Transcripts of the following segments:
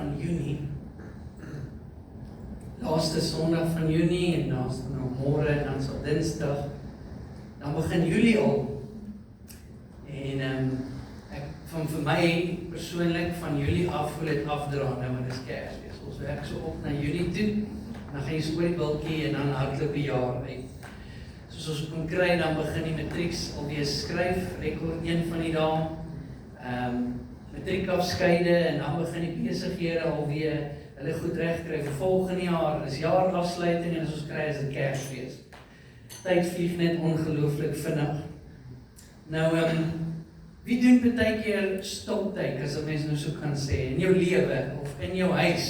van Junie. Laaste Sondag van Junie en dan môre en dan sal Dinsdag. Dan begin Julie al. En vir my persoonlik van Julie af voel dit afdra nou want dit is Kersfees. Ons werk so op na Julie toe. Dan gaan jy so oor die biltjie en dan hardloop die jaar uit. Soos ons kon kry, dan begin die matrieks alweer skryf, rekord 1 van die dae. Matriekafskeide en dan begin die besighede alweer hulle goed regkry vir volgende jaar. Dis jaarafsluiting en as ons kry is dit Kersfees. Tyd vlieg net ongelooflik vinnig. Nou, wie doen partykeer stoptyd, as 'n mens nou so kan sê, in jou lewe of in jou huis?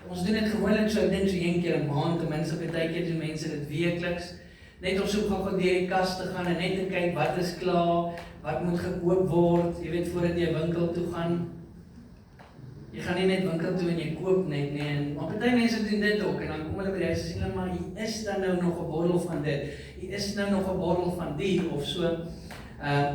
Ons doen dit gewoonlik so, ek dink so 1 keer 'n maand, ten minste partykeer doen mense dit weekliks. Net om so gou deur die kas te gaan en net te kyk wat is klaar, wat moet gekoop word, jy weet voordat jy winkel toe gaan. Jy gaan nie net winkel toe en jy koop net nie, maar party mense doen dit ook en dan kom hulle by die huis en sê hulle maar hier is dan nou nog 'n bottel van dit, hier is nou nog 'n bottel van die of so.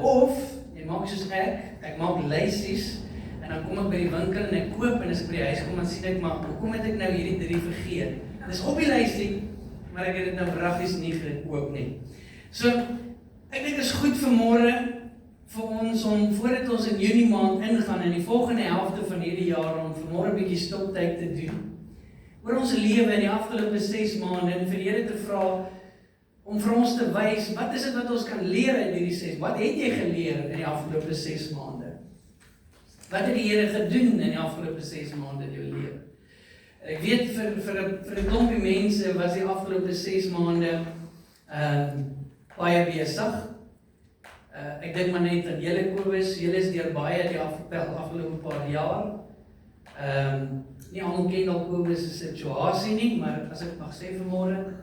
Of jy maak soos ek maak lysies en dan kom ek by die winkel en ek koop en as ek by die huis kom dan sien ek maar hoekom het ek nou hierdie 3 vergeet? Dis op die lysie, maar ek het dit nou wraggies nie gekoop nie. So ek dink dit is goed vir môre vir ons om voordat ons in Junie maand ingaan in die volgende helfte van hierdie jaar om vir môre 'n bietjie stoptyd te doen oor ons lewe in die afgelope 6 maande en vir die Here te vra om vir ons te wys wat is dit wat ons kan leer in hierdie 6. Wat het jy geleer in die afgelope 6 maande? Wat het die Here gedoen in die afgelope 6 maande in jou lewe? Ek weet vir 'n klompie mense was die afgelope 6 maande baie besig. Ek dink maar net aan julle Kobus, julle is deur baie die afgelope paar jaar. Nie almal ken al Kobus se situasie nie, maar as ek mag sê vanmôre,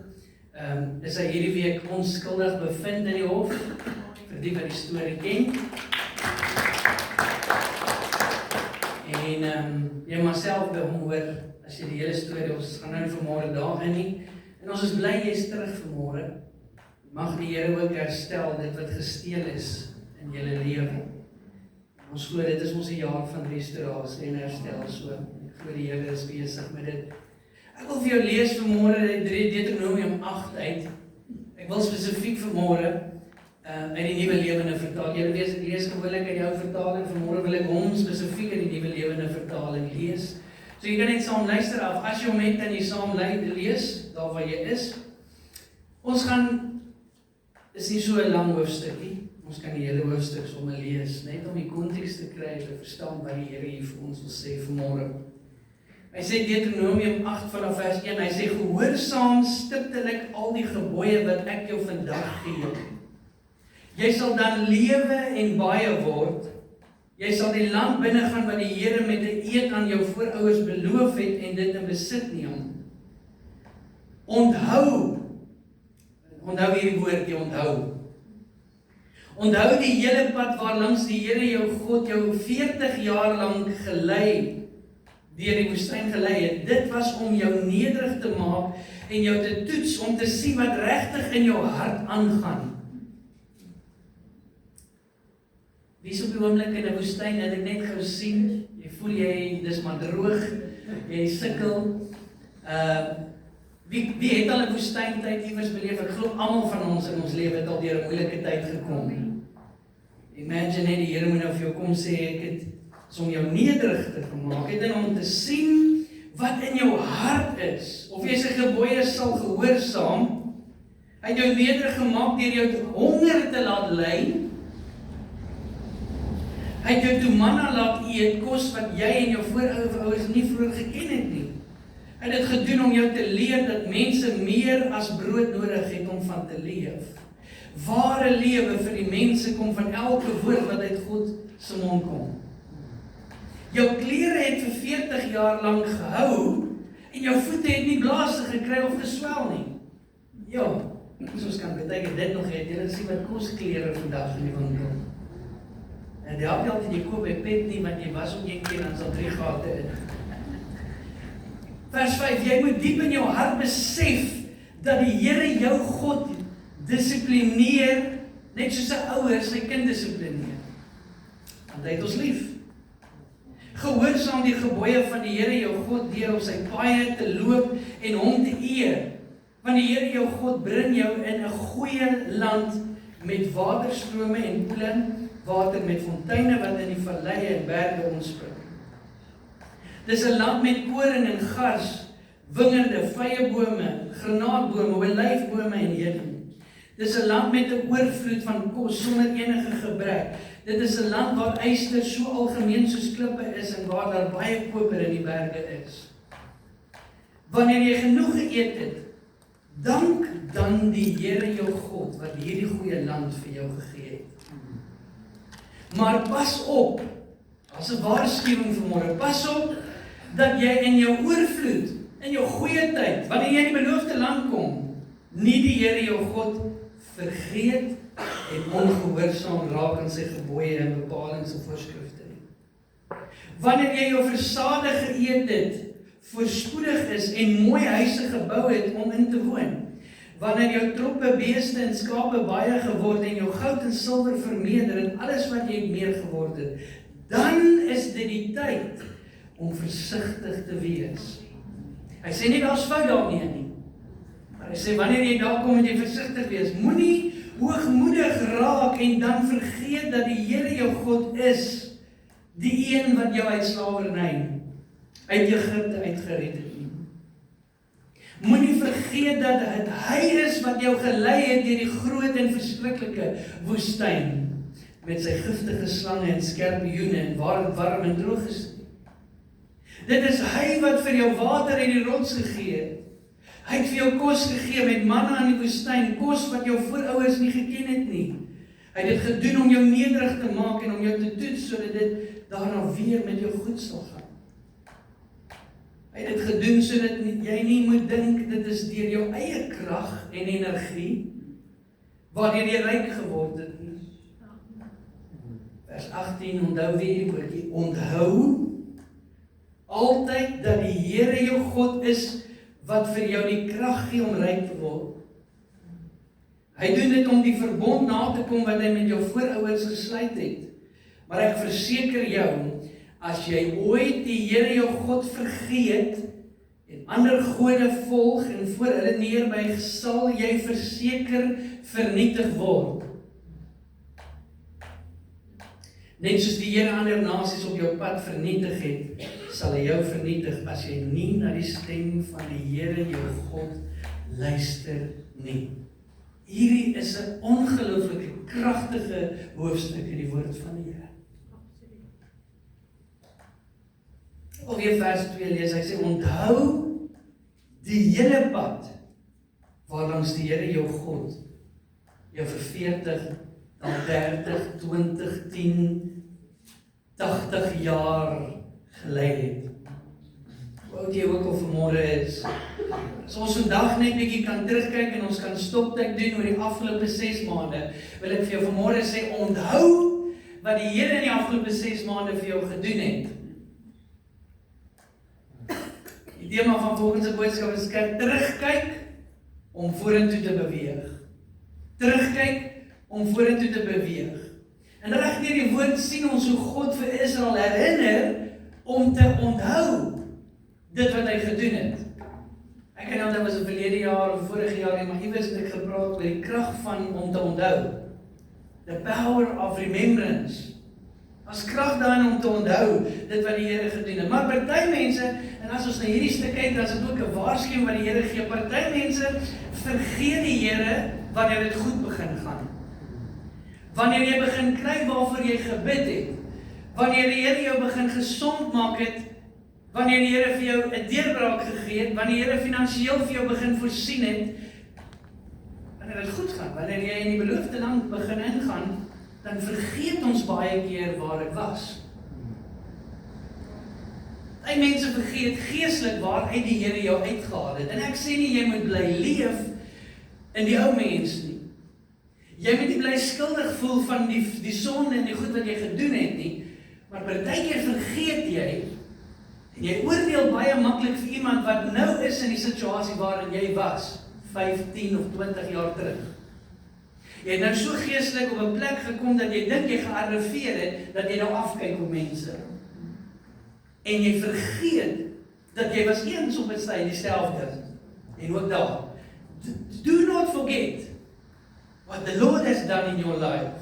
is hy hierdie week onskuldig bevind in die hof, vir die wat die storie ken. En jy mag self by hom hoor, as jy die hele storie, ons gaan nou vanmôre daarin nie, en ons is bly jy is terug vanmôre. Mag die Here ook herstel dit wat gesteel is in julle lewe. Ons glo dit is ons 'n jaar van restaurasie en herstel so. Ek glo die Here is besig met dit. Ek wil vir jou lees vanmôre Deuteronomium 8 uit. Ek wil spesifiek vanmôre uit die Nuwe Lewende Vertaling. Julle weet ek lees gewoonlik uit die Ou Vertaling, vanmôre wil ek hom spesifiek uit die Nuwe Lewende Vertaling lees. So jy kan net saam luister af. As jy hom het en jy saam lees, daar waar jy is. Ons gaan is nie so 'n lang hoofstuk nie. Ons kan die hele hoofstuk sommer lees, net om die konteks te kry, te verstaan wat die Here hier vir ons wil sê vanmôre. Hy sê Deuteronomium 8 vanaf vers 1, hy sê gehoorsaam stiptelik al die gebooie wat ek jou vandag gee. Jy sal dan lewe en baie word. Jy sal die land binnegaan wat die Here met 'n eed aan jou voorouers beloof het en dit in besit neem. Onthou hierdie woordjie, onthou die hele pad waar langs die Here jou God jou 40 jaar lank gelei, deur die woestyn gelei het. Dit was om jou nederig te maak en jou te toets om te sien wat regtig in jou hart aangaan. Wie is op die oomblik in 'n woestyn, het ek net gesien, jy voel jy, dis maar droog, jy sukkel. Wie het al 'n woestyntyd iewers beleef? Ek glo almal van ons in ons lewe het al deur 'n moeilike tyd gekom. Imagine net die Here moet nou vir jou kom sê, ek het om jou nederig te gemaak het en om te sien wat in jou hart is, of jy sy gebooie sal gehoorsaam. Hy het jou nederig gemaak deur jou honger te laat ly. Hy het jou toe manna laat eet, kos wat jy en jou voorouers nie vroeër geken het nie. Hy het dit gedoen om jou te leer dat mense meer as brood nodig het om van te leef. Ware lewe vir die mense kom van elke woord wat uit God se mond kom. Jou klere het vir 40 jaar lank gehou en jou voete het nie blaas gekry of geswel nie. Ja, soos kan beteken dit nog het. Julle sien wat kos klere vandag in die winkel. En die help jy altyd jy koop by Pet nie, want jy was om 1 keer dan sal 3 gate in. Vers 5, jy moet diep in jou hart besef dat die Here jou God dissiplineer, net soos 'n ouer sy kind dissiplineer. Want hy het ons lief. Gehoorsaam die gebooie van die Here jou God deur op sy paaie te loop en hom te eer. Want die Here jou God bring jou in 'n goeie land met waterstrome en poele, water met fonteine wat in die valleie en berge ontspring. Dis 'n land met koring en gars, wingerde, vyebome, granaatbome, olyfbome en heuning. Dis 'n land met 'n oorvloed van kos sonder enige gebrek. Dit is 'n land waar yster so algemeen soos klippe is en waar daar baie koper in die berge is. Wanneer jy genoeg geëet het, dank dan die Here jou God wat hierdie goeie land vir jou gegee het. Maar pas op, as 'n waarskuwing vanmôre, pas op dat jy in jou oorvloed, in jou goeie tyd, wanneer jy in die beloofde land kom, nie die Here jou God vergeet en ongehoorsaam raak aan sy gebooie en bepalings en voorskrifte nie. Wanneer jy jou versadig geëet het, voorspoedig is en mooi huise gebou het om in te woon, wanneer jou troppe, beeste en skape baie geword en jou goud en silwer vermeerder en alles wat jy meer geword het, dan is dit die tyd om versigtig te wees. Hy sê nie daar's fout daarmee nie. Maar hy sê wanneer jy daar kom moet jy versigtig wees. Moenie hoogmoedig raak en dan vergeet dat die Here jou God is, die een wat jou uit slawerny uit Egipte uitgered het nie. Moenie vergeet dat dit hy is wat jou gelei het deur die groot en verskriklike woestyn met sy giftige slange en skorpioene en waar dit warm en droog is. Dit is hy wat vir jou water uit die rots gegee het. Hy het vir jou kos gegee met manna in die woestyn, kos wat jou voorouers nie geken het nie. Hy het dit gedoen om jou nederig te maak en om jou te toets sodat dit daarna weer met jou goed sal gaan. Hy het dit gedoen sodat jy nie moet dink dit is deur jou eie krag en energie waardeur jy ryk geword het nie. Vers 18, onthou weer die woordjie, onthou altyd dat die Here jou God is wat vir jou die krag gee om ryk te word. Hy doen dit om die verbond na te kom wat hy met jou voorouers gesluit het. Maar ek verseker jou, as jy ooit die Here jou God vergeet en ander gode volg en voor hulle neerbuig, sal jy verseker vernietig word. Net soos die Here ander nasies op jou pad vernietig het, sal hy jou vernietig as jy nie na die stem van die Here jou God luister nie. Hierdie is 'n ongelooflike kragtige hoofstuk in die woord van die Here. Of weer vers 2 lees, hy sê, onthou die hele pad waarlangs die Here jou God jou vir 40, dan 30, 20, 10, 80 jaar gelei het. Hoe oud jy ook al vanmôre is. As ons vandag net bietjie kan terugkyk en ons kan stoptyd doen oor die afgelope 6 maande, wil ek vir jou vanmôre sê, onthou wat die Here in die afgelope 6 maande vir jou gedoen het. Die tema van volgende boodskap is terugkyk om vorentoe te beweeg. Terugkyk om vorentoe te beweeg. En reg deur die woord sien ons hoe God vir Israel herinner om te onthou dit wat hy gedoen het. Ek kan onthou was 'n verlede jaar of vorige jaar, maar iewers het ek gepraat oor die krag van om te onthou. The power of remembrance. As krag daarin om te onthou dit wat die Here gedoen het. Maar party mense, en as ons na hierdie stuk kyk, dan is dit ook 'n waarskuwing wat die Here gee. Party mense vergeet die Here wanneer dit goed begin gaan. Wanneer jy begin kry waarvoor jy gebid het, wanneer die Here jou begin gesond maak het, wanneer die Here vir jou 'n deurbraak gegee het, wanneer die Here finansiëel vir jou begin voorsien het, wanneer dit goed gaan, wanneer jy in die beloofde land begin ingaan, dan vergeet ons baie keer waar ek was. Hy mense vergeet geestelik waaruit die Here jou uitgehaal het. En ek sê nie jy moet bly leef in die ou mens nie. Jy moet nie bly skuldig voel van die sonde en die goed wat jy gedoen het nie. Maar partykeer vergeet jy en jy oordeel baie maklik vir iemand wat nou is in die situasie waarin jy was 15 of 20 jaar terug. Jy het nou so geestelik op 'n plek gekom dat jy dink jy gearriveer het, dat jy nou afkyk op mense. En jy vergeet dat jy was eens op 'n tyd dieselfde. En ook daar. Do not forget what the Lord has done in your life.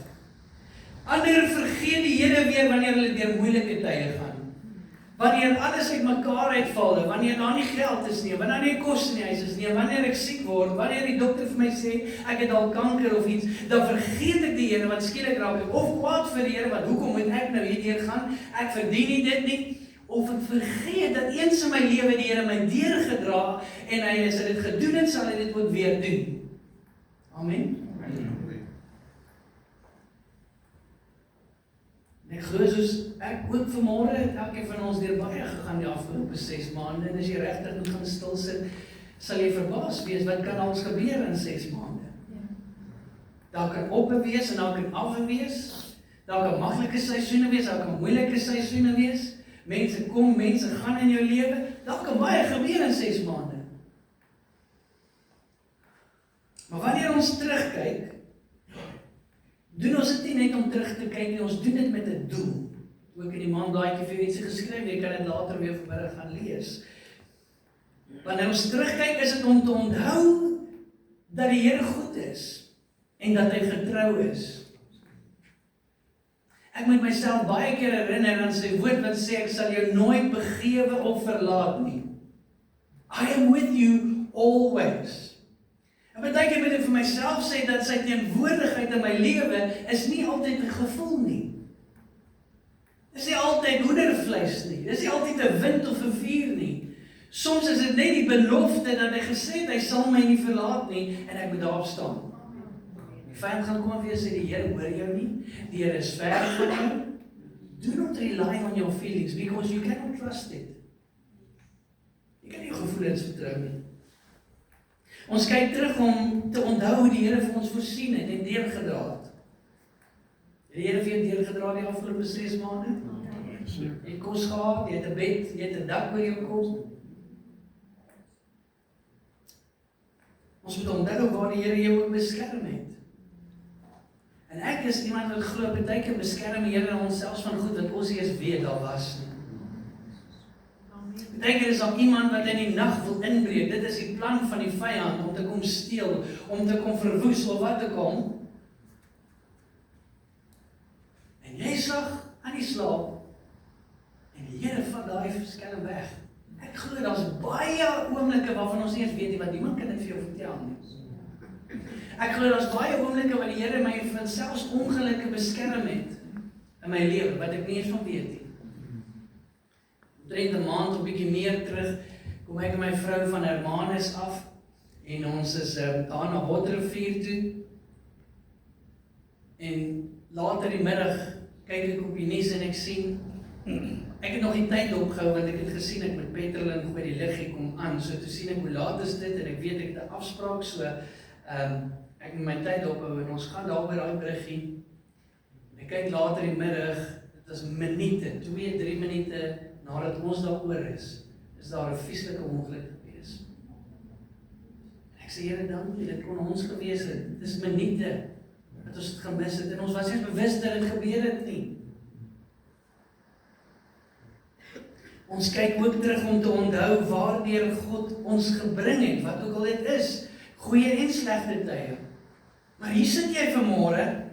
Ander vergeet die Here weer wanneer hulle deur moeilike tye gaan. Wanneer alles uitmekaar uitval, wanneer daar nie geld is nie, wanneer nie kos in die huis is nie, wanneer ek siek word, wanneer die dokter vir my sê ek het al kanker of iets, dan vergeet ek die Here, want skielik raak ek of kwaad vir die Here, want hoekom moet ek nou hierdeur gaan? Ek verdien nie dit nie. Of ek vergeet dat eens in my lewe die Here my deurgedra en hy as hy dit gedoen het, sal hy dit ook weer doen. Amen. Ek glo soos ek ook vanmôre het elkeen van ons deur baie gegaan die afgelope 6 maande en as jy regtig moet gaan stil sit, sal jy verbaas wees wat kan alles gebeur in 6 maande. Daar kan op wees en daar kan af wees. Daar kan maklike seisoene wees, daar kan moeilike seisoene wees. Mense kom, mense gaan in jou lewe. Daar kan baie gebeur in 6 maande. Maar wanneer ons terugkyk, doen ons dit nie net om terug te kyk nie, ons doen dit met 'n doel. Ook in die maandblaadjie vir ietsie geskryf, jy kan dit later weer vanmiddag gaan lees. Wanneer ons terugkyk, is dit om te onthou dat die Here goed is en dat hy getrou is. Ek moet myself baie keer herinner aan sy woord wat sê ek sal jou nooit begewe of verlaat nie. I am with you always. En baie keer moet ek vir myself sê dat sy teenwoordigheid in my lewe is nie altyd 'n gevoel nie. Dis nie altyd hoendervleis nie. Dis nie altyd 'n wind of 'n vuur nie. Soms is dit net die belofte dat hy gesê het hy sal my nie verlaat nie en ek moet daarop staan. Die vyand gaan kom en weer sê die Here hoor jou nie. Die Here is ver van jou. Do not rely on your feelings because you cannot trust it. Jy kan nie jou gevoelens vertrou nie. Ons kyk terug om te onthou hoe die Here vir ons voorsien het en deurgedra het. Het die Here vir jou deurgedra die afgelope 6 maande? Jy het kos gehad, jy het 'n bed, jy het 'n dak oor jou kop. Ons moet onthou waar die Here jou ook beskerm het. En ek is iemand wat glo baie keer beskerm die Here ons selfs van goed wat ons eers weet daar was nie. Baie keer is daar iemand wat in die nag wil inbreek. Dit is die plan van die vyand om te kom steel, om te kom verwoes of wat te kom. En jy slag aan die slaap en die Here vat daai skelm weg. Ek glo daar's baie oomblikke waarvan ons nie eens weet nie, want niemand kan dit vir jou vertel nie. Ek glo daar's baie oomblikke wat die Here my van selfs ongelukke beskerm het in my lewe wat ek nie eens van weet nie. Omtrent 'n maand of bietjie meer terug kom ek en my vrou van Hermanus af en ons is daar na Hotrivier toe. En later die middag kyk ek op die nuus en ek sien ek het nog nie tyd opgehou want ek het gesien ek met petrol en gooi die liggie kom aan. So toe sien ek hoe laat is dit en ek weet ek het 'n afspraak so ek moet my tyd ophou en ons gaan daar by daai bruggie. Ek kyk later die middag, dit is minute, 2-3 minute nadat ons daar oor is daar 'n vieslike ongeluk gewees. Ek sê Here dankie, dit kon ons gewees het. Dit is minute dat ons dit gemis het en ons was nie bewus dat dit gebeur het nie. Ons kyk ook terug om te onthou waardeur God ons gebring het, wat ook al dit is, goeie en slegte tye. Maar hier sit jy vanmôre.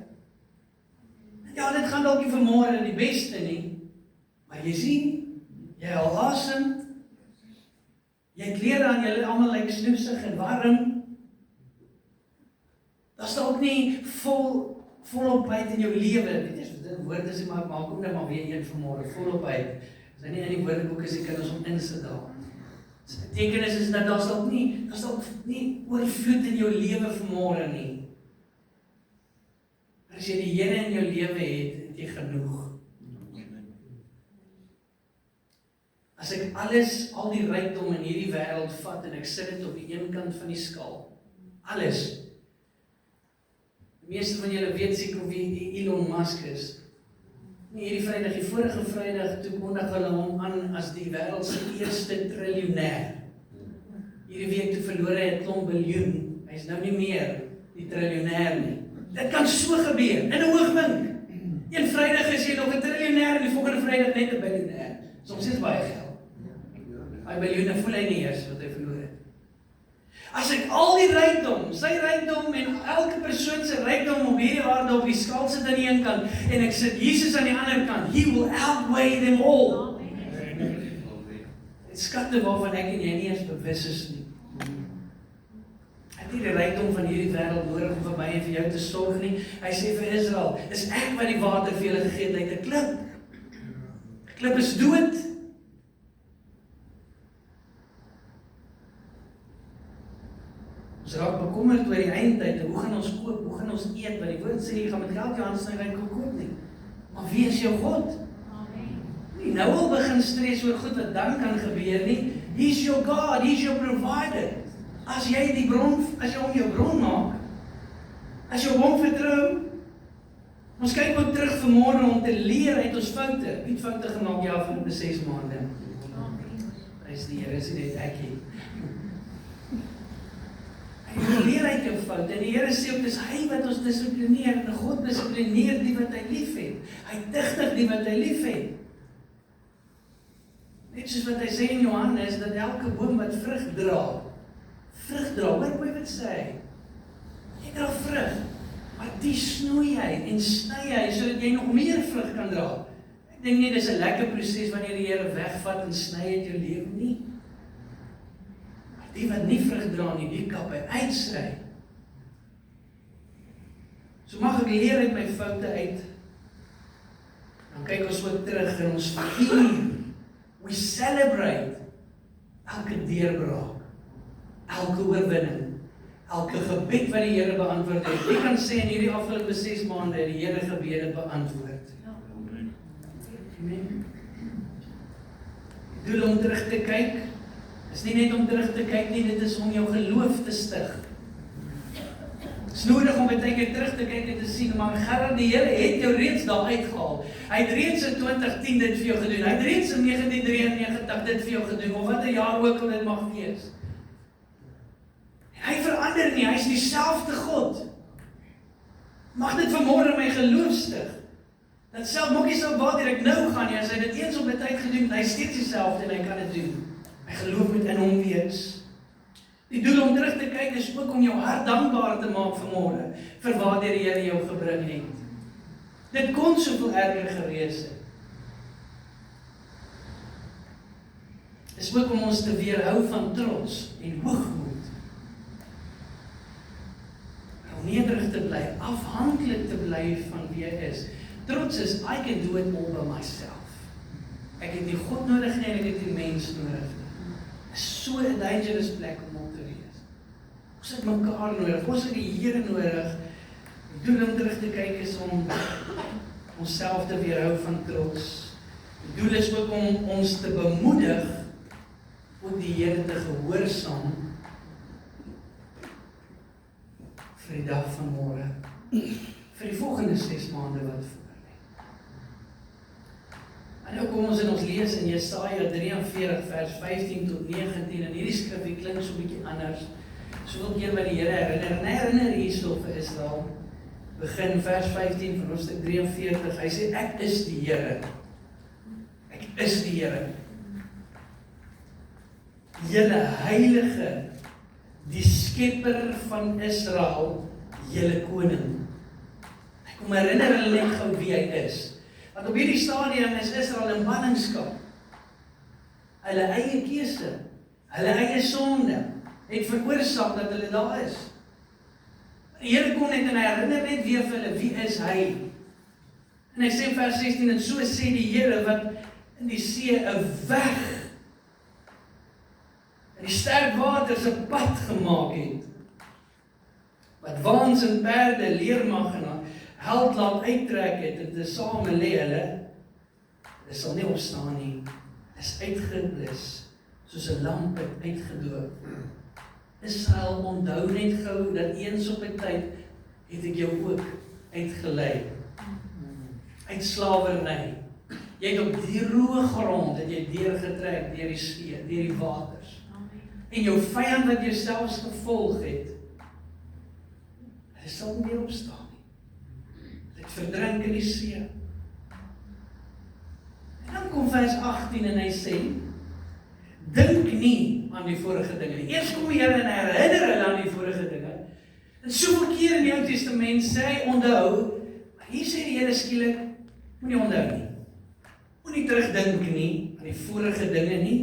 Ja, dit gaan dalk nie vanmôre die beste nie. Maar jy sien, jy haal asem. Jy klere aan, julle almal lyk snoesig en warm. Daar's dalk nie volop uit in jou lewe. Weet jy, dit woord is maar maak ook net maar weer een vanmôre volop uit. As hy nie in die woordeboek is, kan ons hom insit daar. Dit beteken is dat daar's dalk nie oorvloed in jou lewe vanmôre nie. As jy die Here in jou lewe het, het jy genoeg. As ek al die rykdom in hierdie wêreld vat en ek sit dit op die een kant van die skaal, alles. Die meeste van julle weet seker wie Elon Musk is. Hierdie Vrydag, die vorige Vrydag, toe kondig hulle hom aan as die wêreld se eerste triljoenêr. Hierdie week toe verloor hy 'n klomp biljoen. Hy is nou nie meer die triljoenêr nie. Dit kan so gebeur, in 'n oogwink. Een Vrydag is jy nog 'n triljoenêr en die volgende Vrydag net 'n biljoenêr. Soms is baie geld. Hy miljoene voel hy nie eers wat hy verloor het. As ek al die rykdom, sy rykdom en elke persoon se rykdom op hierdie aarde op die skaal sit aan die een kant en ek sit Jesus aan die ander kant, He will outweigh them all. Dit skatte waarvan ek en jy nie eens bewus is nie. Hy het nie die rykdom van hierdie wêreld nodig om vir my en vir jou te sorg nie. Hy sê vir Israel, is ek wat die water vir julle gegee het uit 'n klip. Die klip is dood. Ons raak bekommerd oor die eindtyd, hoe gaan ons koop, hoe gaan ons eet, want die woord sê, jy gaan met geld jou aansny kan koop nie. Maar wie is jou God? Nie nou al begin stres oor goed wat dan kan gebeur nie. He's your God, He's your provider. As jy die bron, as jy hom jou bron maak, as jy hom vertrou, ons kyk ook terug vanmôre om te leer uit ons foute. Wie het foute gemaak die afgelope 6 maande? Prys die Here, is net ek hier. Hy leer uit jou foute, en die Here sê ook, dis hy wat ons dissiplineer, en God dissiplineer die wat hy lief het. Hy digtig die wat hy lief het. Net soos wat hy sê in Johannes, dat elke boom wat vrug dra, hoor my wat sê, jy dra vrug, maar die snoei hy en sny hy, sodat jy nog meer vrug kan dra. Ek dink nie, dis 'n lekker proses wanneer die Here wegvat en sny uit jou lewe nie. Die wat nie vrug dra nie, die kap hy uitsny. So mag ek leer uit my foute uit. Dan kyk ons ook terug en ons vier. We celebrate elke deurbraak, elke oorwinning, elke gebed wat die Here beantwoord het. Wie kan sê in hierdie afgelope 6 maande het die Here gebede beantwoord? Amen. Doel om terug te kyk, is nie net om terug te kyk nie, dit is om jou geloof te stig. Het is nodig om baie keer terug te kyk en te sien, maar Gerard, die Here het jou reeds daar uitgehaal. Hy het reeds in 2010 dit vir jou gedoen. Hy het reeds in 1993 dit vir jou gedoen, of wat 'n jaar ook al dit mag wees. En hy verander nie, hy is dieselfde God. Mag dit vanmôre my geloof stig. Dat self maak nie saak waar ek nou gaan nie, as hy dit eens op 'n tyd gedoen, hy is steeds dieselfde en hy kan dit doen. My geloof moet in hom wees. Die doel om terug te kyk is ook om jou hart dankbaar te maak vanmôre vir waar die Here jou gebring het. Dit kon soveel erger gewees het. Is ook om ons te weerhou van trots en hoogmoed. Om nederig te bly, afhanklik te bly van wie hy is. Trots is, I can do it all by myself. Ek het nie God nodig nie, ek het nie mens nodig nie. Is so 'n dangerous plek om op te wees. Ons het mekaar nodig, ons het die Here nodig. Die doel om terug te kyk is om onsself te weerhou van trots. Die doel is ook om ons te bemoedig om die Here te gehoorsaam vir die dag van môre, vir die volgende 6 maande wat voor lê. En nou kom ons in ons lees in Jesaja 43 vers 15 tot 19 en hierdie skrifgie klink so 'n bietjie anders. Soveel keer wat die Here herinner hierso vir Israel. Begin vers 15 van hoofstuk 43. Hy sê ek is die Here. Ek is die Here. Julle heilige, die skepper van Israel, julle koning. Ek kom herinner hulle net gou wie hy is. Want op hierdie stadium is Israel in ballingskap. Hulle eie keuse, hulle eie sonde, het veroorsaak dat hulle daar is. Die Here kom net en hy herinner net weer vir hulle, wie is hy? En hy sê in vers 16, en so sê die Here wat in die see 'n weg en die sterk waters 'n pad gemaak het, wat waans en perde, leermag en held laat uittrek het, en tesame lê hulle sal nie opstaan nie, is uitgeblus, soos 'n lamp het uitgedoop. Israel, onthou net gou, dat eens op 'n tyd, het ek jou ook uitgelei, uit slawerny. Jy het op die droë grond, het jy deurgetrek, deur die see, deur die waters. En jou vyand wat jy selfs gevolg het, hulle sal nie meer opstaan nie. Het verdrink in die see. En dan kom vers 18 en hy sê, dink nie aan die vorige dinge nie. Eers kom die Here en herinner hulle aan die vorige dinge. En soveel keer in die Ou Testament sê hy onthou, maar hier sê die Here skielik, moenie onthou nie. Moenie terugdink nie aan die vorige dinge nie.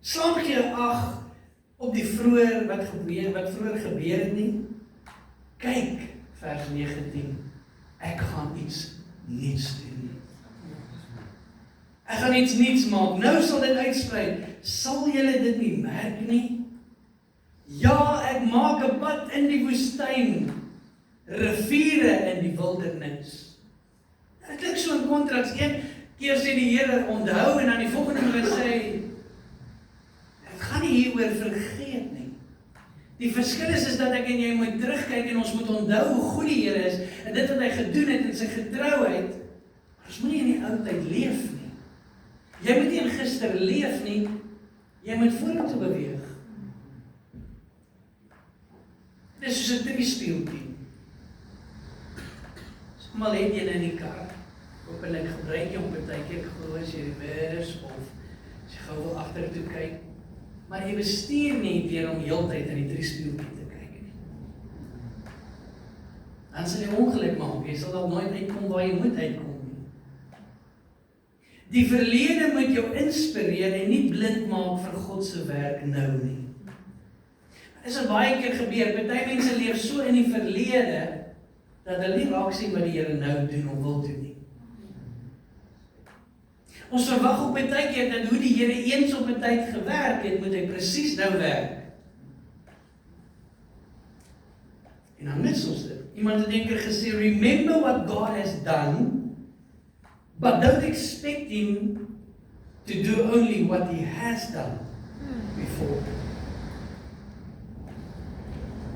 Slaan geen ag op die vroeër wat vroeër gebeur het nie. Kyk, vers 19. Ek gaan iets nuuts doen. Ek gaan iets nuuts maak. Nou sal dit uitsprei. Sal julle dit nie merk nie? Ja, ek maak 'n pad in die woestyn, riviere in die wildernis. Dit klink so in kontras. Een keer sê die Here onthou en dan die volgende keer sê hy, dit gaan nie hieroor vergeet nie. Die verskil is dat ek en jy moet terugkyk en ons moet onthou hoe goed die Here is en dit wat hy gedoen het en sy getrouheid. Maar ons moet nie in die ou tyd leef nie. Jy moet nie in gister leef nie. Jy moet vorentoe beweeg. Dit is soos 'n triespieeltjie. Sommige het jy in die kar. Hoopelik gebruik jy hom partykeer glo as jy reverse of as jy gou wil agtertoe kyk. Maar jy bestuur nie deur om heeltyd in die triespieeltjie te kyk nie. Dan sal jy ongeluk maak. Jy sal dalk nooit uitkom waar jy moet uitkom nie. Die verlede moet jou inspireer en nie blind maak vir God se werk nou nie. Dit is baie keer gebeur. Party mense leef so in die verlede dat hulle nie raak sien wat die Here nou doen of wil doen nie. Ons verwag op baie keer dat hoe die Here eens op 'n tyd gewerk het, moet hy presies nou werk. En dan mis ons dit. Iemand het eendag gesê, remember what God has done, but don't expect him to do only what he has done before.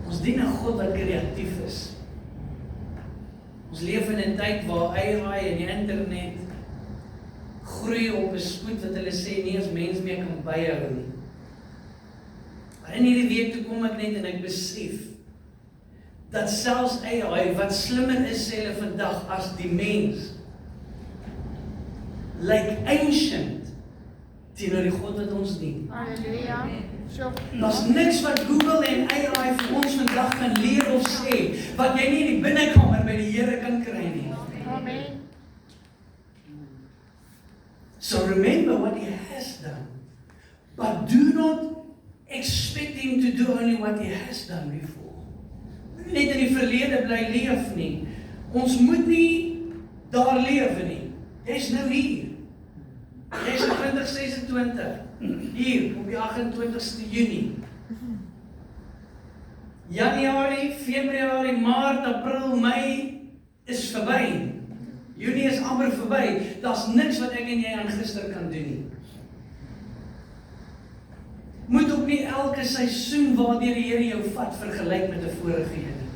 Ons dien 'n God wat kreatief is. Ons leef in 'n tyd waar AI en die internet groei op 'n spoed wat hulle sê nie eens mens meer kan byhou nie. Maar in hierdie week toe kom ek net en ek besef dat selfs AI wat slimmer is sê hulle vandag as die mens lyk ancient teenoor die God wat ons dien. Halleluja. Daar's niks wat Google en AI vir ons vandag kan leer of sê wat jy nie in die binnekamer by die Here kan kry nie. Amen. So remember what he has done, but do not expect him to do only what he has done before. Moenie net in die verlede bly leef nie. Ons moet nie daar lewe nie. Jy's nou hier. Jy's in 2026. Hier, op die 28ste Junie. Januarie, Februarie, Maart, April, Mei is verby. Junie is amper verby. Daar's niks wat ek en jy aan gister kan doen nie. Moet ook nie elke seisoen waardeur die Here jou vat vergelyk met 'n vorige een nie.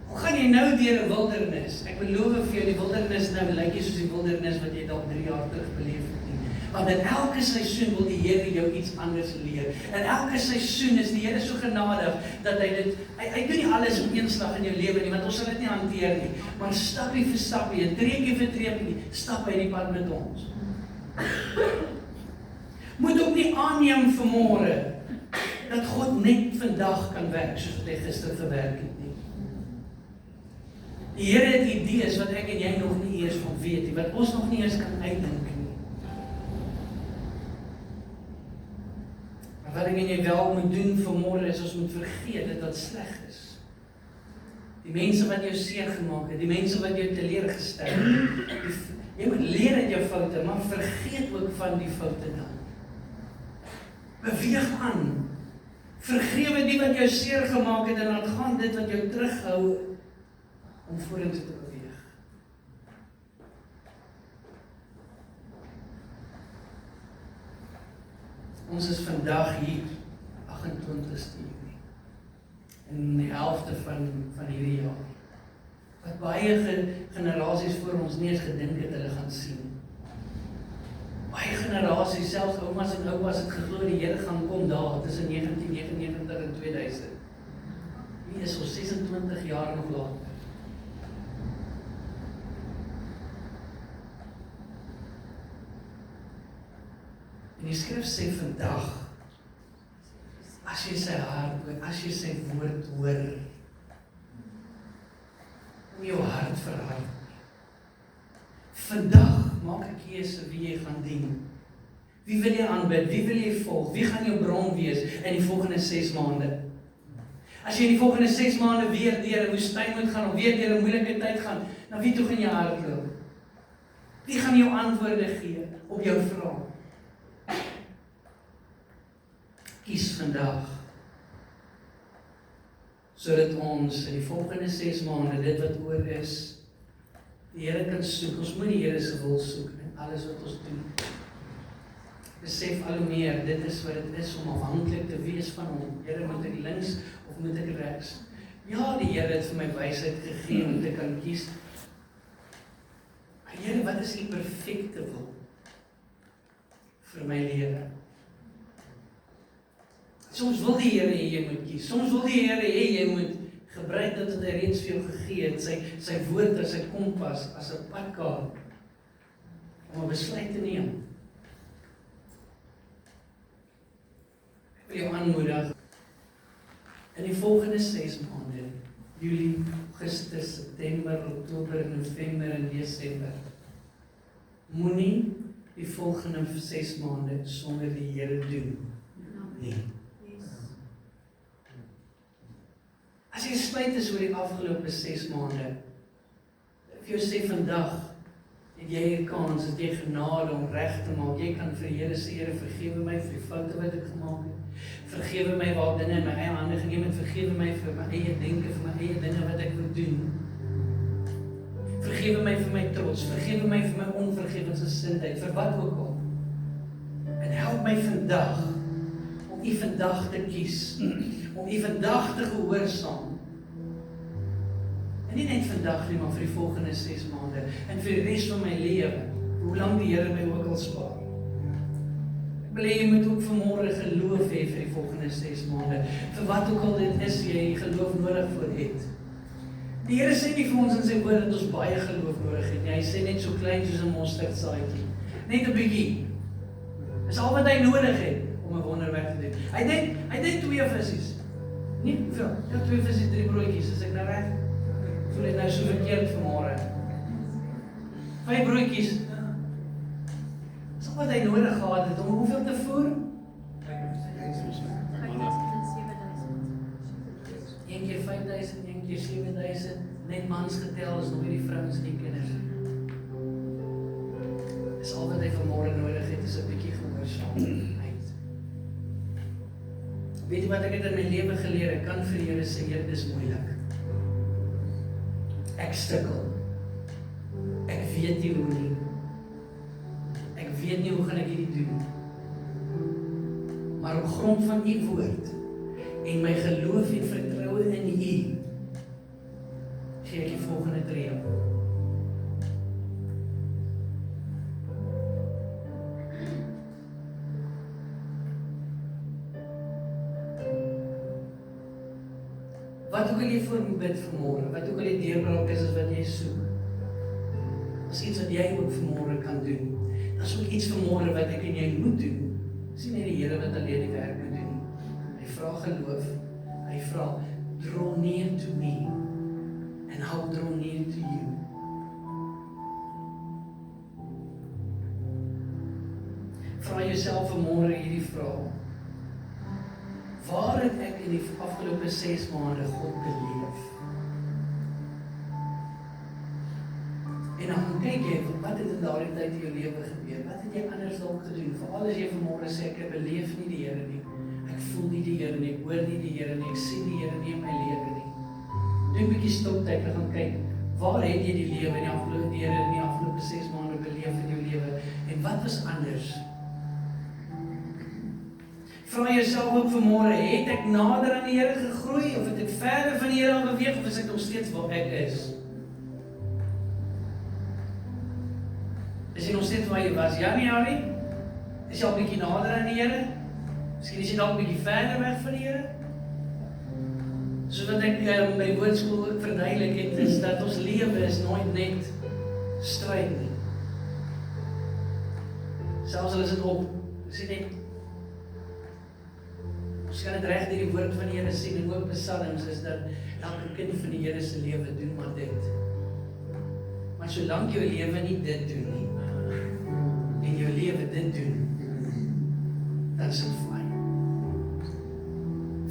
Hoe gaan jy nou deur 'n wildernis? Ek beloof vir jou die wildernis nou lyk nie soos die wildernis wat jy dalk 3 jaar terug beleef het nie. Want in elke seisoen wil die Here jou iets anders leer. In elke seisoen is die Here so genadig dat hy doen nie alles op een slag in jou lewe nie, want ons sal dit nie hanteer nie. Maar stapie vir stapie, en treukie vir treukie, stap hy die pad met ons. Moet ook nie aanneem vanmôre dat God net vandag kan werk soos wat hy gister gewerk het nie. Die Here het idees wat ek en jy nog nie eers van weet nie, wat ons nog nie eens kan uitdink nie. Maar wat ek en jy wel moet doen vanmôre is ons moet vergeet dat dit sleg is. Die mense wat jou seer gemaak het, die mense wat jou teleurgestel het. Jy moet leer uit jou foute, maar vergeet ook van die foute dan. Beweeg aan. Vergewe die wat jou seer gemaak het en dan gaan dit wat jou terughou om vorentoe te beweeg. Ons is vandag hier, 28ste Junie, in die helfte van hierdie jaar. Wat baie generasies voor ons nie eens gedink het hulle gaan sien. Baie generasies, selfs oumas en oupas het geglo die Here gaan kom daar tussen 1999 en 2000. Hier is ons 26 jaar nog later. En die skrif sê vandag, as jy sy hart hoor, as jy sy woord hoor, om jou hart verhard nie. Vandag maak 'n keuse wie jy gaan dien. Wie wil jy aanbid? Wie wil jy volg? Wie gaan jou bron wees in die volgende 6 maande? As jy in die volgende 6 maande weer deur 'n woestyn moet gaan, of weer deur 'n moeilike tyd gaan, na wie toe gaan jy hardloop? Wie gaan jou antwoorde gee op jou vrae? Kies vandag, sodat ons in die volgende 6 maande, dit wat oor is, die Here kan soek. Ons moet die Here se wil soek in alles wat ons doen. Besef al hoe meer, dit is wat dit is om afhanklik te wees van hom. Here, moet ek links of moet ek regs? Ja, die Here het vir my wysheid gegee om te kan kies. Maar Here, wat is die perfekte wil vir my lewe? Soms wil die Here hê jy moet kies. Soms wil die Here hê jy moet gebruik dat hy reeds vir jou gegee het, sy woord as sy kompas, as 'n padkaart, om 'n besluit te neem. Ek wil jou aanmoedig, in die volgende 6 maande, Julie, Augustus, September, Oktober, November en Desember, moenie die volgende 6 maande sonder die Here doen nie. As jy spyt is oor die afgelope 6 maande, vir jou sê vandag, het jy 'n kans, het jy genade om reg te maak. Jy kan vir die Here sê, Here, vergewe my vir die foute wat ek gemaak het. Vergewe my waar dinge in my eie hande geneem het. Vergewe my vir my eie denke, vir my eie dinge wat ek wil doen. Vergewe my vir my trots. Vergewe my vir my onvergewensgesindheid, vir wat ook al. En help my vandag om U vandag te kies, om U vandag te gehoorsaam. En nie net vandag nie, maar vir die volgende 6 maande en vir die res van my lewe, hoe lang die Here my ook al spaar. Ek wil hê jy moet ook vanmôre geloof hê vir die volgende 6 maande, vir wat ook al dit is jy geloof nodig vir het. Die Here sê nie vir ons in sy woord dat ons baie geloof nodig het nie. Hy sê net so klein soos 'n mosterdsaadjie. Net 'n bietjie. Dis al wat hy nodig het om 'n wonderwerk te doen. Hy het 2 visies. Nie hoeveel? Ja, 2 visies, 3 broodjies, is ek nou reg? Voel dit nou so verkeerd vanmôre. 5 broodjies. Dis al wat hy nodig gehad het om hoeveel te voer? 1 keer 5.000, 1 keer 7.000, net mans getel, is nog nie die vrouens en die kinders. Dis al wat hy vanmôre nodig het, is 'n bietjie gehoorsaamheid. Weet jy wat ek het in my lewe geleer? Ek kan vir die Here sê, Here, dis moeilik. Ek stikkel. Ek weet nie hoe nie. Ek weet nie hoe gaan ek hierdie doen. Maar op grond van U woord en my geloof en vertroue in U, gee ek die volgende tree. Wat ook al jy voor bid vanmôre, wat ook al die deurbraak is wat jy soek, is iets wat jy ook vanmôre kan doen. Dat is ook iets vanmôre wat ek en jy moet doen. Dis nie net die Here wat alleen die werk moet doen. Hy vra geloof. Hy vra, draw near to me and I'll draw near to you. Vra jouself vanmôre hierdie vraag. Waar het ek in die afgelope 6 maande God beleef? En dan kyk jy, wat het in daardie tyd in jou lewe gebeur? Wat het jy anders dalk gedoen? Veral as jy vanmôre sê, ek beleef nie die Here nie. Ek voel nie die Here nie, ek hoor nie die Here nie, ek sien die Here nie in my lewe nie. Doen 'n bietjie stoptyd en gaan kyk, waar het jy die lewe in die afgelope Here in die afgelope 6 maande beleef in jou lewe? En wat was anders? Vra jouself ook vanmôre, het ek nader aan die Here gegroei, of het ek verder van die Here al beweeg, of is ek nog steeds waar ek is? Is jy nog steeds waar jy was? Januarie? Is jy al 'n bietjie nader aan die Here? Miskien is jy dalk 'n bietjie verder weg van die Here? Soos wat ek by die woordskool ook verduidelik het, is dat ons lewe is nooit net stryd nie. Selfs al is dit op Sê net, ons kan dit reg deur die woord van die Here sien en ook psalms is dat elke kind van die Here se lewe doen maar dit. Maar solank jou lewe nie dit doen nie, en jou lewe dit doen, dan is dit fyn.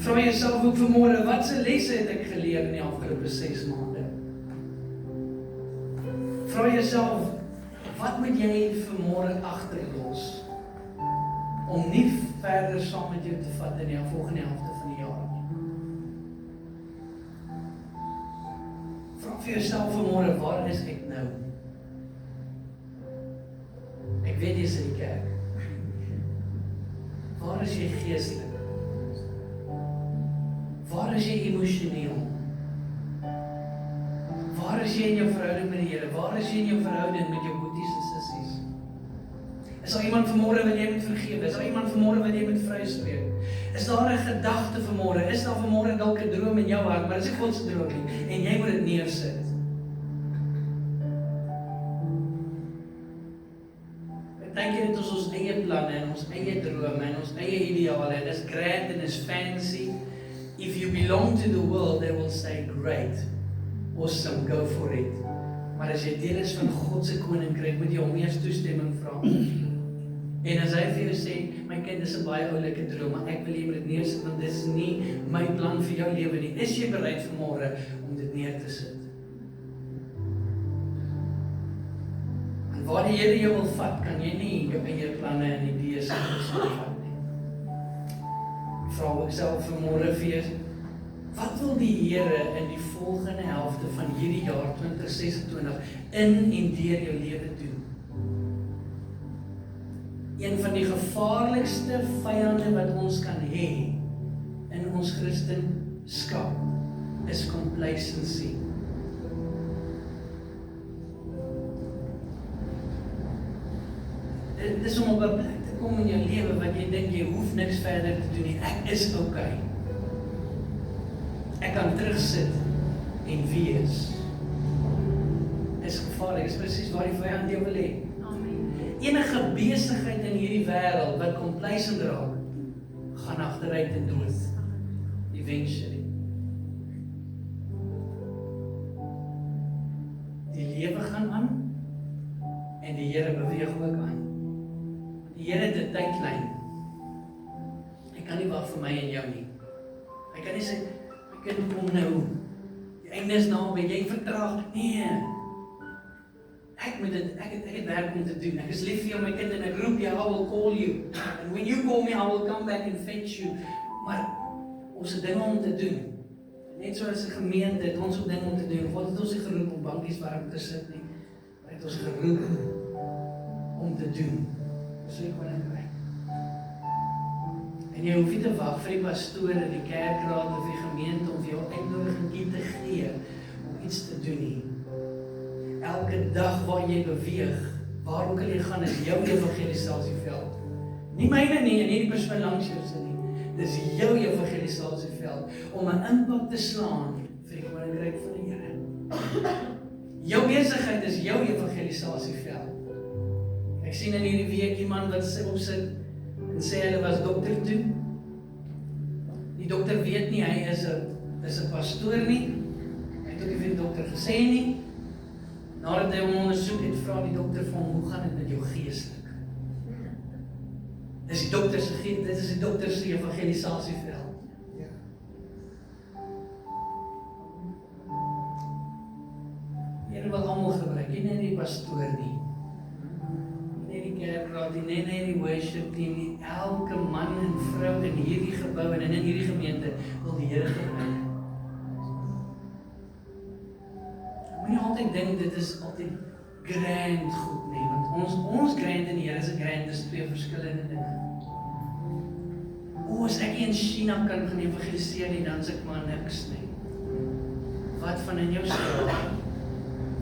Vra jouself ook vanmôre, watse lesse het ek geleer in die afgelope 6 maande? Vra jouself, wat moet jy vanmôre agterlos om nie verder saam met jou te vat in die volgende helfte van die jaar nie? Vra vir jouself vanmôre, waar is ek nou? Ek weet jy is in die kerk. Waar is jy geestelik? Waar is jy emosioneel? Waar is jy in jou verhouding met die Here? Waar is jy in jou verhouding met jou boeties en sissies? Is daar iemand vanmôre wat jy moet vergewe? Is daar iemand vanmôre wat jy moet vryspreek? Is daar 'n gedagte vanmôre? Is daar vanmôre dalk 'n droom in jou hart, maar dit is nie God se droom nie, en jy moet dit neersit? Dink jy dit is ons eie planne en ons eie drome en ons eie ideale en is grand en is fancy? If you belong to the world, they will say, great, awesome, go for it. Maar as jy deel is van God se koninkryk, moet jy hom eers toestemming vra. En as hy vir jou sê, my kind, dis 'n baie oulike droom, maar ek wil jy moet dit neersit, want dis nie my plan vir jou lewe nie. Is jy bereid vanmôre om dit neer te sit? En waar die Here jou wil vat, kan jy nie jou eie planne en idees vat nie. Vra ook self vanmôre vir jou, wat wil die Here in die volgende helfte van hierdie jaar 2026 in en deur jou lewe doen? Een van die gevaarlikste vyande wat ons kan hê in ons Christendom is complacency. Dit is om op 'n plek te kom in jou lewe wat jy dink jy hoef niks verder te doen nie. Ek is okay. Ek kan terugsit en wees. Is gevaarlik, is presies waar die vyand jou wil hê. Enige besigheid in hierdie wêreld wat complacent raak, gaan agteruit en dood. Eventually. Die lewe gaan aan en die Here beweeg ook aan. Die Here het 'n tydlyn. Hy kan nie wag vir my en jou nie. Hy kan nie sê, my kind kom nou, die einde is naby, jy vertraag. Nee. Ek het werk om te doen. Ek is lief vir jou, my kind, en ek roep jou, I will call you. And when you call me, I will come back and fetch you. Maar ons het dinge om te doen. Net soos 'n gemeente het ons ook dinge om te doen. God het ons nie geroep om bankies warm te sit nie. Hy het ons geroep om te doen. So ek koninkryk. En jy hoef nie te wag vir die pastoor en die kerkraad of die gemeente om vir jou uitnodiging te gee om iets te doen nie. Elke dag waar jy beweeg, waar ook al jy gaan, is jou evangelisasieveld. Nie myne nie, en nie die persoon langs jou se nie. Dis jou evangelisasieveld om 'n impak te slaan vir die koninkryk van die Here. Jou besigheid is jou evangelisasieveld. Ek sien in hierdie week iemand wat opsit en sê hulle was dokter toe. Die dokter weet nie, hy is 'n pastoor nie. Hy het ook nie vir die dokter gesê nie. Nadat hy hom ondersoek het, vra die dokter vir hom, hoe gaan dit met jou geestelik? Dit is die dokter se evangelisasieveld. Die Here wil almal gebruik, nie die pastoor nie. Nie die kerkraad nie, nie die worship team nie. Elke man en vrou in hierdie gebou en in hierdie gemeente wil die Here gebruik. Nie altyd dink dit is altyd grand goed nie, want ons grand en die Here se grand is twee verskillende dinge. As ek in China kan gaan evangeliseer nie, dan is ek maar niks nie. Wat van in jou straat?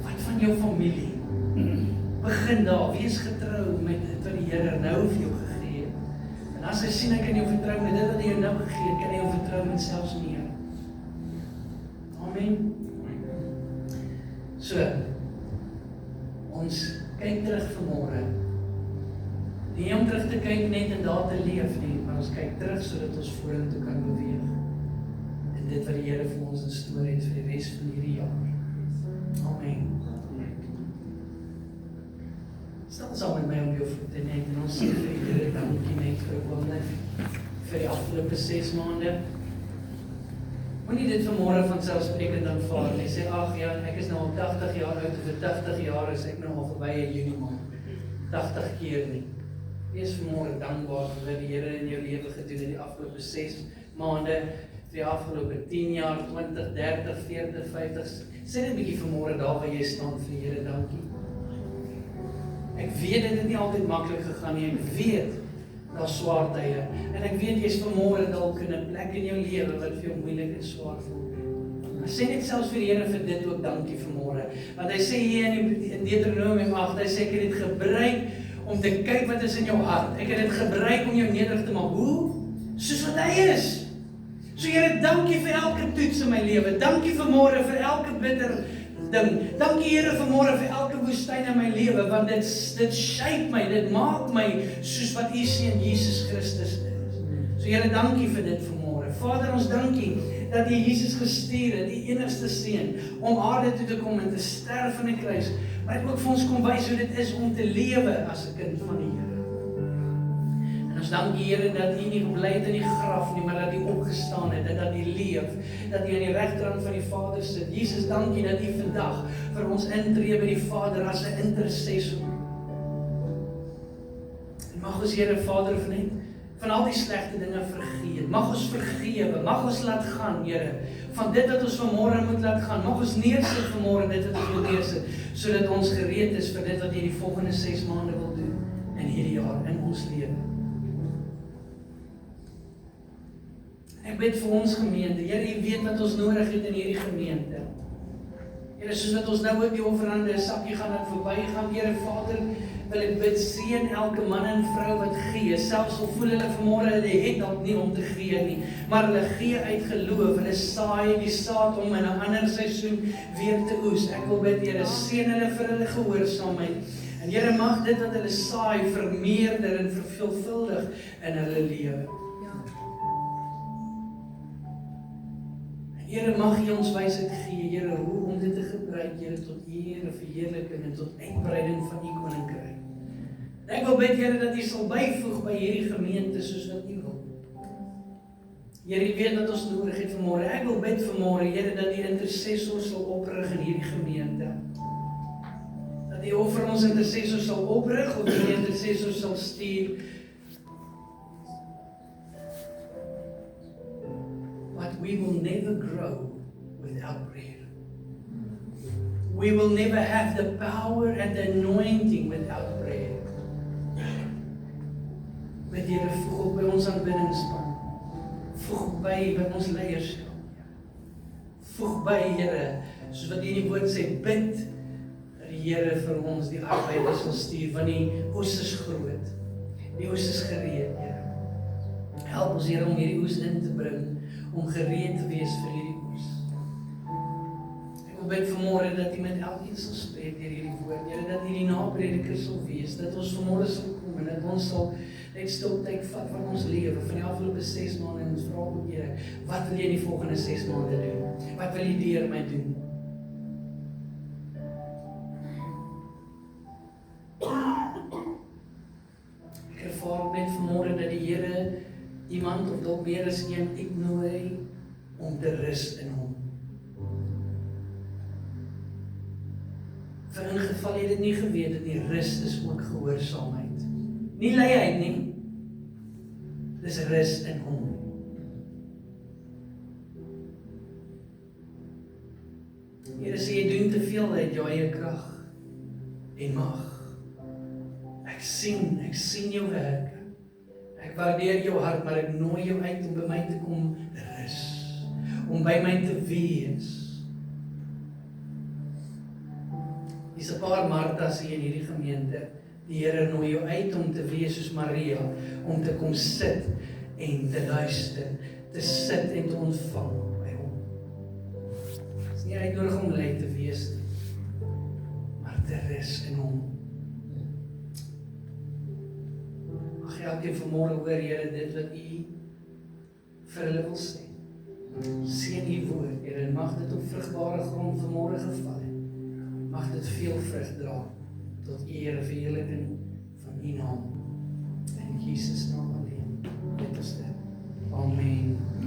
Wat van jou familie? Begin daar, wees getrou met dit wat die Here nou vir jou gegee het. En as hy sien, hy kan jou vertrou met dit wat hy jou nou gegee het, kan hy jou vertrou met selfs meer. Amen. So, ons kyk terug vanmôre. Nie om terug te kyk net en daar te leef nie, maar ons kyk terug sodat ons vorentoe kan beweeg. En dit wat die Here vir ons in store het vir die res van hierdie jaar. Amen. Stel saam met my op jou voete net en ons sê vir die Here dankie net vir 'n oomblik vir die afgelope 6 maande. Moenie dit vanmôre van selfsprekend aanvaar nie. Sê ag ja, ek is nou al 80 jaar oud, of vir 80 jaar is ek nou al verby 'n Junie maand. 80 keer nie. Wees vanmôre dankbaar vir wat die Here in jou lewe gedoen het die afgelope 6 maande, vir die afgelope 10 jaar, 20, 30, 40, 50. Sê net 'n bietjie vanmôre daar waar jy staan vir die Here dankie. Ek weet dit het nie altyd maklik gegaan nie. Ek weet daar's swaar tye. En ek weet jy's vanmôre dalk in 'n plek in jou lewe wat vir jou moeilik en swaar voel. Maar sê net selfs vir die Here vir dit ook dankie vanmôre. Want hy sê hier in Deuteronomium 8, hy sê ek het dit gebruik om te kyk wat is in jou hart. Ek het dit gebruik om jou nederig te maak. Hoe? Soos wat hy is. So Here, dankie vir elke toets in my lewe. Dankie vanmôre vir elke bitter ding. Dankie Here vanmôre vir elke woestyn in my lewe, want dit shape my, dit maak my soos wat U seun Jesus Christus is. So Here, dankie vir dit vanmôre. Vader, ons dankie dat U Jesus gestuur het, die enigste seun, om aarde toe te kom en te sterf aan die kruis. Maar hy het ook vir ons kom wys hoe dit is om te lewe as 'n kind van die Here. En ons dank U Here dat U nie gebly het in die graf nie, maar dat U opgestaan het, en dat U leef, dat U aan die regterhand van die Vader sit. Jesus, dankie dat U vandag vir ons intree by die Vader as 'n intercessor. En mag ons Here Vader van al die slegte dinge vergeet. Mag ons vergewe, mag ons laat gaan, Here, van dit wat ons vanmôre moet laat gaan. Mag ons neersit vanmôre dit wat ons moet neersit, sodat ons gereed is vir dit wat U die volgende 6 maande wil doen in hierdie jaar in ons lewe. Ek bid vir ons gemeente. Here, U weet wat ons nodig het in hierdie gemeente. Here, soos wat ons nou ook die offerande 'n sakkie gaan laat verbygaan, Here Vader, wil ek bid, seën elke man en vrou wat gee, selfs al voel hulle vanmôre hulle het dalk nie om te gee nie, maar hulle gee uit geloof, hulle saai die saad om in 'n ander seisoen weer te oes. Ek wil bid, Here, seën hulle vir hulle gehoorsaamheid. En Here, mag dit wat hulle saai vermeerder en verveelvuldig in hulle lewe. Here, mag U ons wysheid gee, Here, hoe om dit te gebruik, Here, tot eer, verheerliking en tot uitbreiding van U koninkryk. Ek wil bid, Here, dat U sal byvoeg by hierdie gemeente soos wat U wil. Here, U weet wat ons nodig het vanmôre. Ek wil bid vanmôre, Here, dat die intercessors sal oprig in hierdie gemeente. Dat U of vir ons intercessors sal oprig of die intercessors sal stuur. But we will never grow without prayer. We will never have the power and the anointing without prayer. Met Here, voeg op by ons aanbiddingspan. Voeg by ons leierskap. Voeg by, Here, soos wat U in die woord sê, bid dat die Here vir ons die arbeiders sal stuur, want die oes is groot. Die oes is gereed, Here. Help ons, Here, om hierdie oes in te bring, om gereed te wees vir hierdie oes. Ek wil bid vanmôre dat U met elkeen sal spreek deur hierdie woord, Here, dat U die naprediker sal wees, dat ons vanmôre sal kom en dat ons sal net stil tyd vat van ons lewe, van die afgelope 6 maande en ons vra ook, Here, wat wil U in die volgende 6 maande doen? Wat wil U deur my doen? Ek ervaar net vanmôre dat die Here iemand of dalk meer as een uitnooi om te rus in Hom. Vir in geval jy dit nie geweet het nie, rus is ook gehoorsaamheid. Nie luiheid nie, dis rus in Hom. Here sê jy doen te veel uit jou eie krag en mag. Ek sien jou werk. Ek waardeer jou hart, maar ek nooi jou uit om by my te kom rus, om by my te wees. Dis 'n paar Martas hier in hierdie gemeente. Die Here nooi jou uit om te wees soos Maria, om te kom sit en te luister, te sit en te ontvang by Hom. Dit is nie uitnodig om lui te wees nie, maar te rus in Hom. elkeen vanmôre hoor, Here, dit wat U vir hulle wil sê. Seën U woord, Here, en mag dit op vrugbare grond vanmôre geval het. Mag dit veel vrug dra tot eer en verheerliking van U naam. In Jesus naam alleen. Dit is dit. Amen.